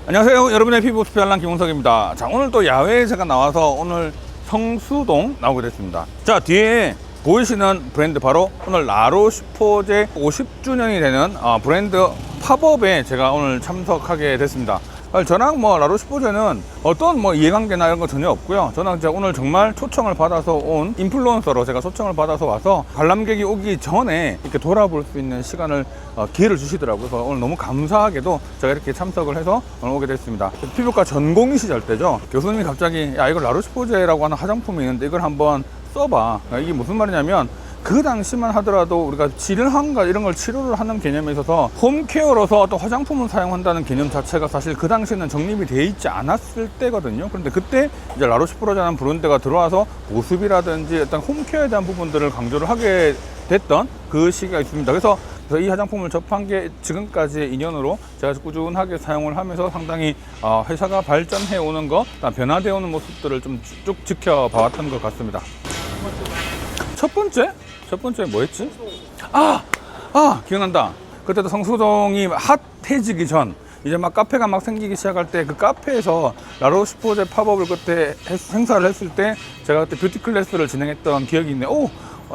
안녕하세요. 여러분의 피부 스페알랑 김홍석입니다. 자, 오늘 또 야외에 제가 나와서 오늘 성수동 나오게 됐습니다. 자, 뒤에 보이시는 브랜드 바로 오늘 라로슈포제 50주년이 되는 브랜드 팝업에 제가 오늘 참석하게 됐습니다. 저랑 라로슈포제는 어떤 이해관계나 이런 거 전혀 없고요. 저는 이제 오늘 정말 초청을 받아서 온 인플루언서로 제가 초청을 받아서 와서 관람객이 오기 전에 이렇게 돌아볼 수 있는 시간을 기회를 주시더라고요. 그래서 오늘 너무 감사하게도 제가 이렇게 참석을 해서 오늘 오게 됐습니다. 피부과 전공의 시절 때죠. 교수님이 갑자기 야, 이거 라로슈포제라고 하는 화장품이 있는데 이걸 한번 써봐. 이게 무슨 말이냐면 그 당시만 하더라도 우리가 질환과 이런 걸 치료를 하는 개념에 있어서 홈케어로서 어떤 화장품을 사용한다는 개념 자체가 사실 그 당시에는 정립이 되어 있지 않았을 때거든요. 그런데 그때 이제 라로슈포제라는 브랜드가 들어와서 보습이라든지 어떤 홈케어에 대한 부분들을 강조를 하게 됐던 그 시기가 있습니다. 그래서 이 화장품을 접한 게 지금까지의 인연으로 제가 꾸준하게 사용을 하면서 상당히 회사가 발전해 오는 것, 변화되어 오는 모습들을 좀 쭉 지켜봐왔던 것 같습니다. 첫 번째 뭐였지? 기억난다. 그때도 성수동이 핫해지기 전, 이제 막 카페가 막 생기기 시작할 때 그 카페에서 라로슈포제 팝업을 그때 행사를 했을 때 제가 그때 뷰티 클래스를 진행했던 기억이 있네.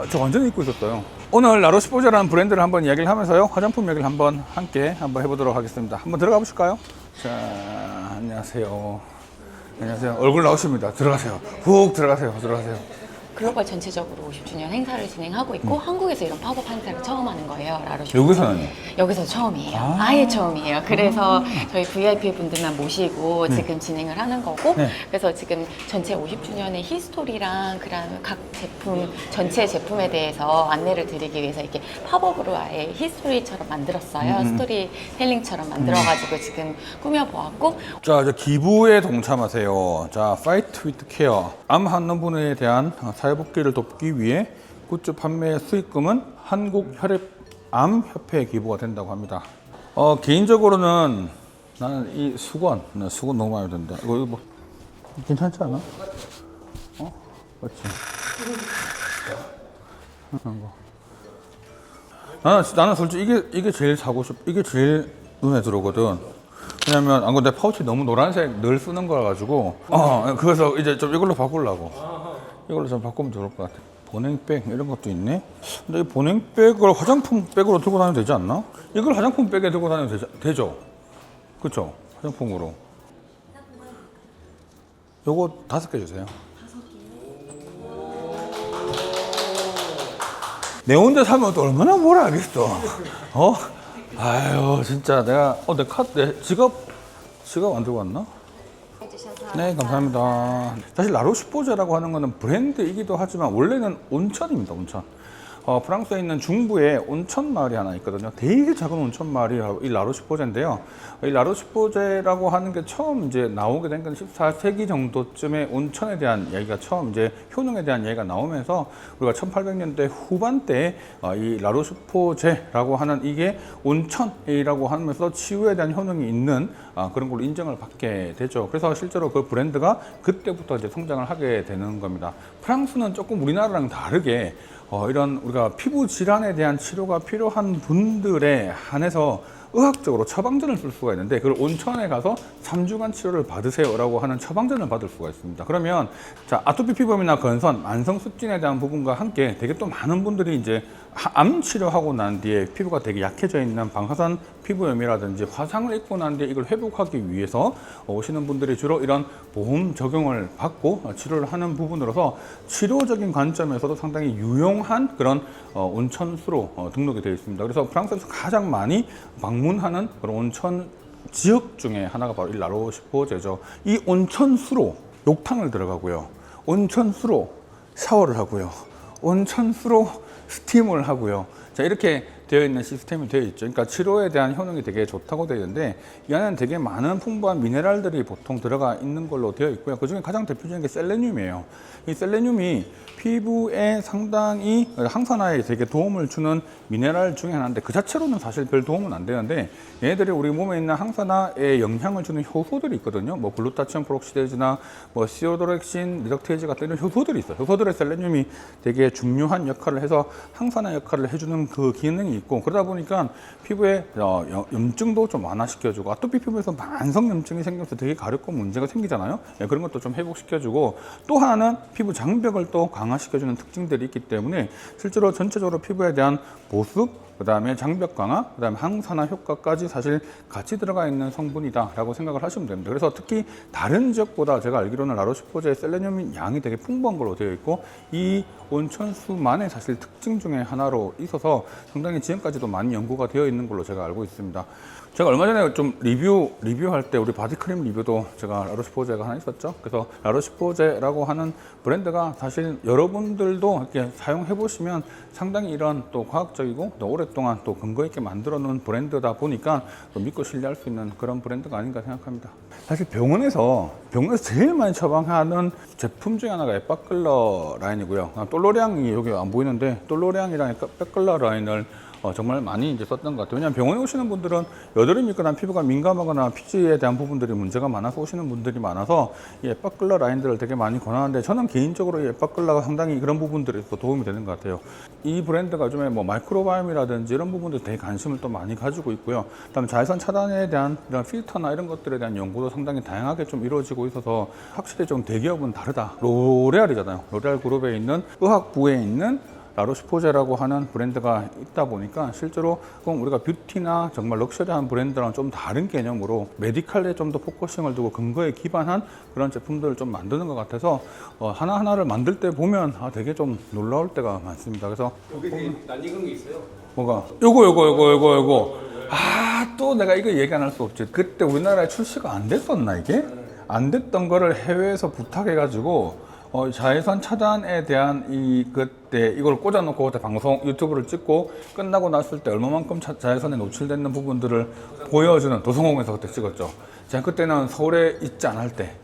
저 완전히 잊고 있었어요. 오늘 라로슈포제라는 브랜드를 한번 이야기를 하면서요, 화장품 이야기를 한번 함께 해보도록 하겠습니다. 한번 들어가 보실까요? 자, 안녕하세요. 안녕하세요. 얼굴 나오십니다. 들어가세요. 훅 들어가세요. 글로벌 전체적으로 50주년 행사를 진행하고 있고 한국에서 이런 팝업 행사를 처음 하는 거예요. 라로슈포제. 여기서는요? 여기서 처음이에요. 아예 처음이에요. 그래서 저희 VIP 분들만 모시고 지금 진행을 하는 거고 그래서 지금 전체 50주년의 히스토리랑 그다음에 각 제품 전체 제품에 대해서 안내를 드리기 위해서 이렇게 팝업으로 아예 히스토리처럼 만들었어요. 스토리텔링처럼 만들어가지고 지금 꾸며보았고 자, 이제 기부에 동참하세요. 자, 파이트 위드 케어. 암 환는 분에 대한 사회복귀를 돕기 위해 굿즈 판매 수익금은 한국혈액암협회에 기부가 된다고 합니다. 개인적으로는 나는 이 수건 너무 마음에 든다. 이거 괜찮지 않아? 맞지? 나는 솔직히 이게 제일 사고 싶. 이게 제일 눈에 들어오거든. 왜냐면 안 그래도 내 파우치 너무 노란색 늘 쓰는 거라 가지고 그래서 이제 좀 이걸로 바꾸려고. 이걸로 좀 바꾸면 좋을 것 같아. 보냉백 이런 것도 있네. 근데 이 보냉백을 화장품 백으로 들고 다녀도 되지 않나? 이걸 화장품 백에 들고 다녀도 되죠? 그쵸? 화장품으로. 요거 5개 주세요. 내 혼자 사면 또 얼마나 뭘 알겠어. 아유, 진짜 내가 내 지갑 안 들고 왔나? 네, 감사합니다. 사실 라로슈포제라고 하는 거는 브랜드이기도 하지만 원래는 온천입니다. 온천. 프랑스에 있는 중부에 온천 마을이 하나 있거든요. 되게 작은 온천 마을이 이 라로슈포제인데요. 이 라로슈포제라고 하는 게 처음 이제 나오게 된 건 14세기 정도쯤에 온천에 대한 이야기가 처음 이제 효능에 대한 이야기가 나오면서 우리가 1800년대 후반대에 이 라로슈포제라고 하는 이게 온천이라고 하면서 치유에 대한 효능이 있는 그런 걸로 인정을 받게 되죠. 그래서 실제로 그 브랜드가 그때부터 이제 성장을 하게 되는 겁니다. 프랑스는 조금 우리나라랑 다르게 이런 우리가 피부 질환에 대한 치료가 필요한 분들에 한해서 의학적으로 처방전을 쓸 수가 있는데 그걸 온천에 가서 3주간 치료를 받으세요라고 하는 처방전을 받을 수가 있습니다. 그러면 자, 아토피 피부염이나 건선, 만성 습진에 대한 부분과 함께 되게 또 많은 분들이 이제 암 치료하고 난 뒤에 피부가 되게 약해져 있는 방사선 피부염이라든지 화상을 입고 난 뒤에 이걸 회복하기 위해서 오시는 분들이 주로 이런 보험 적용을 받고 치료를 하는 부분으로서 치료적인 관점에서도 상당히 유용한 그런 온천수로 등록이 되어 있습니다. 그래서 프랑스에서 가장 많이 방문하는 그런 온천 지역 중에 하나가 바로 이 라로슈포제죠. 이 온천수로 욕탕을 들어가고요. 온천수로 샤워를 하고요. 온천수로 스팀을 하고요. 자, 이렇게 되어 있는 시스템이 되어 있죠. 그러니까 치료에 대한 효능이 되게 좋다고 되어 있는데 이 안에는 되게 많은 풍부한 미네랄들이 보통 들어가 있는 걸로 되어 있고요. 그 중에 가장 대표적인 게 셀레늄이에요. 이 셀레늄이 피부에 상당히 항산화에 되게 도움을 주는 미네랄 중에 하나인데 그 자체로는 사실 별 도움은 안 되는데 얘네들이 우리 몸에 있는 항산화에 영향을 주는 효소들이 있거든요. 뭐 글루타치온 프록시데이즈나 뭐 시오도렉신, 리덕테이즈 같은 이런 효소들이 있어요. 효소들의 셀레늄이 되게 중요한 역할을 해서 항산화 역할을 해주는 그 기능이 있고, 그러다 보니까 피부에 염증도 좀 완화시켜주고, 아토피 피부에서 만성 염증이 생겨서 되게 가렵고 문제가 생기잖아요. 예, 그런 것도 좀 회복시켜주고, 또 하나는 피부 장벽을 또 강화시켜주는 특징들이 있기 때문에 실제로 전체적으로 피부에 대한 보습, 그 다음에 장벽 강화, 그 다음에 항산화 효과까지 사실 같이 들어가 있는 성분이다 라고 생각을 하시면 됩니다. 그래서 특히 다른 지역보다 제가 알기로는 라로시포제의 셀레늄 양이 되게 풍부한 걸로 되어 있고, 이 온천수만의 사실 특징 중에 하나로 있어서 상당히 지금까지도 많이 연구가 되어 있는 걸로 제가 알고 있습니다. 제가 얼마 전에 좀 리뷰할 때 우리 바디크림 리뷰도 제가 라로시포제가 하나 있었죠. 그래서 라로시포제라고 하는 브랜드가 사실 여러분들도 이렇게 사용해 보시면 상당히 이런 또 과학적이고 또 오랫동안 또 근거 있게 만들어 놓은 브랜드다 보니까 또 믿고 신뢰할 수 있는 그런 브랜드가 아닌가 생각합니다. 사실 병원에서 제일 많이 처방하는 제품 중에 하나가 에빠클러 라인이고요. 똘로량이 여기 안 보이는데 똘로량이랑 에빠클러 라인을 정말 많이 이제 썼던 것 같아요. 왜냐하면 병원에 오시는 분들은 여드름이 있거나 피부가 민감하거나 피지에 대한 부분들이 문제가 많아서 오시는 분들이 많아서 이 에빠클러 라인들을 되게 많이 권하는데, 저는 개인적으로 이 에빠클러가 상당히 그런 부분들에서 도움이 되는 것 같아요. 이 브랜드가 요즘에 뭐 마이크로바이옴이라든지 이런 부분들 되게 관심을 또 많이 가지고 있고요. 그다음에 자외선 차단에 대한 이런 필터나 이런 것들에 대한 연구도 상당히 다양하게 좀 이루어지고 있어서 확실히 좀 대기업은 다르다. 로레알이잖아요. 로레알 그룹에 있는 의학부에 있는 라로시포제라고 하는 브랜드가 있다 보니까 실제로 우리가 뷰티나 정말 럭셔리한 브랜드랑 좀 다른 개념으로 메디컬에 좀 더 포커싱을 두고 근거에 기반한 그런 제품들을 좀 만드는 것 같아서 하나하나를 만들 때 보면 되게 좀 놀라울 때가 많습니다. 그래서 여기 낯익은 게 있어요. 뭐가? 요거. 또 내가 이거 얘기 안 할 수 없지. 그때 우리나라에 출시가 안 됐었나 이게? 안 됐던 거를 해외에서 부탁해가지고 자외선 차단에 대한 그때 이걸 꽂아놓고 그때 방송 유튜브를 찍고 끝나고 났을 때 얼마만큼 자외선에 노출되는 부분들을 보여주는, 도성공원에서 그때 찍었죠. 제가 그때는 서울에 있지 않을 때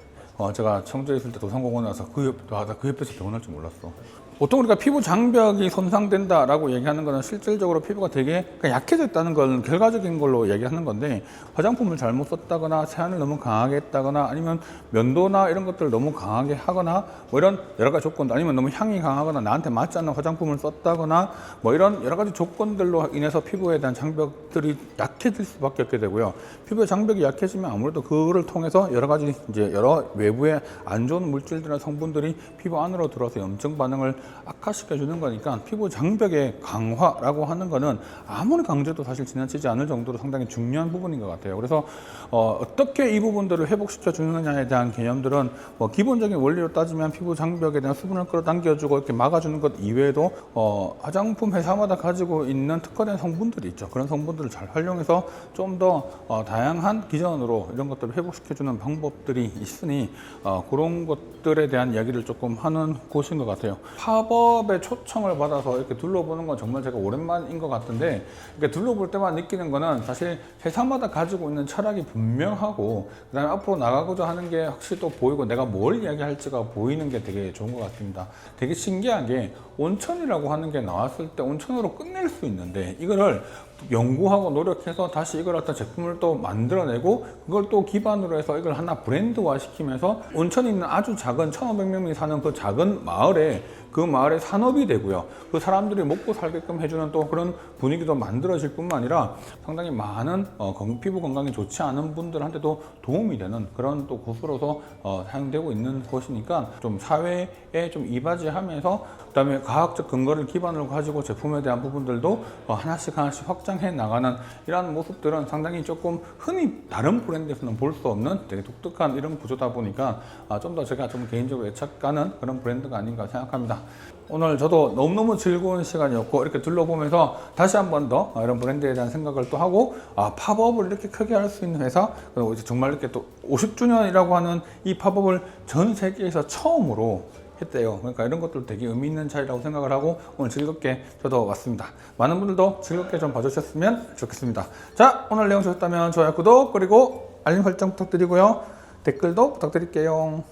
제가 청주에 있을 때 도성공원에 와서 그 옆에서 병원할 줄 몰랐어. 보통 우리가 피부 장벽이 손상된다라고 얘기하는 거는 실질적으로 피부가 되게 약해졌다는 건 결과적인 걸로 얘기하는 건데, 화장품을 잘못 썼다거나 세안을 너무 강하게 했다거나 아니면 면도나 이런 것들을 너무 강하게 하거나 뭐 이런 여러 가지 조건들, 아니면 너무 향이 강하거나 나한테 맞지 않는 화장품을 썼다거나 뭐 이런 여러 가지 조건들로 인해서 피부에 대한 장벽들이 약해질 수밖에 없게 되고요. 피부의 장벽이 약해지면 아무래도 그거를 통해서 여러 가지 이제 여러 외부의 안 좋은 물질들이나 성분들이 피부 안으로 들어와서 염증 반응을 악화시켜주는 거니까 피부 장벽의 강화라고 하는 거는 아무리 강조해도 사실 지나치지 않을 정도로 상당히 중요한 부분인 것 같아요. 그래서 어떻게 이 부분들을 회복시켜 주느냐에 대한 개념들은 뭐 기본적인 원리로 따지면 피부 장벽에 대한 수분을 끌어당겨주고 이렇게 막아주는 것 이외에도 화장품 회사마다 가지고 있는 특화된 성분들이 있죠. 그런 성분들을 잘 활용해서 좀 더 다양한 기전으로 이런 것들을 회복시켜주는 방법들이 있으니 그런 것들에 대한 이야기를 조금 하는 곳인 것 같아요. 팝업의 초청을 받아서 이렇게 둘러보는 건 정말 제가 오랜만인 것 같은데, 이렇게 둘러볼 때만 느끼는 거는 사실 회사마다 가지고 있는 철학이 분명하고, 그 다음에 앞으로 나가고자 하는 게 확실히 또 보이고 내가 뭘 이야기할지가 보이는 게 되게 좋은 것 같습니다. 되게 신기한 게 온천이라고 하는 게 나왔을 때 온천으로 끝낼 수 있는데, 이거를 연구하고 노력해서 다시 이걸 어떤 제품을 또 만들어내고 그걸 또 기반으로 해서 이걸 하나 브랜드화 시키면서 온천이 있는 아주 작은 1,500명이 사는 그 작은 마을에 그 마을의 산업이 되고요. 그 사람들이 먹고 살게끔 해주는 또 그런 분위기도 만들어질 뿐만 아니라 상당히 많은 피부 건강에 좋지 않은 분들한테도 도움이 되는 그런 또 곳으로서 사용되고 있는 곳이니까 좀 사회에 좀 이바지하면서, 그다음에 과학적 근거를 기반으로 가지고 제품에 대한 부분들도 하나씩 확장해 나가는 이러한 모습들은 상당히 조금 흔히 다른 브랜드에서는 볼 수 없는 되게 독특한 이런 구조다 보니까 좀 더 제가 좀 개인적으로 애착 가는 그런 브랜드가 아닌가 생각합니다. 오늘 저도 너무너무 즐거운 시간이었고, 이렇게 둘러보면서 다시 한 번 더 이런 브랜드에 대한 생각을 또 하고, 팝업을 이렇게 크게 할 수 있는 회사, 그리고 이제 정말 이렇게 또 50주년이라고 하는 이 팝업을 전 세계에서 처음으로 했대요. 그러니까 이런 것도 되게 의미 있는 자리라고 생각을 하고 오늘 즐겁게 저도 왔습니다. 많은 분들도 즐겁게 좀 봐주셨으면 좋겠습니다. 자, 오늘 내용 좋았다면 좋아요, 구독, 그리고 알림 설정 부탁드리고요. 댓글도 부탁드릴게요.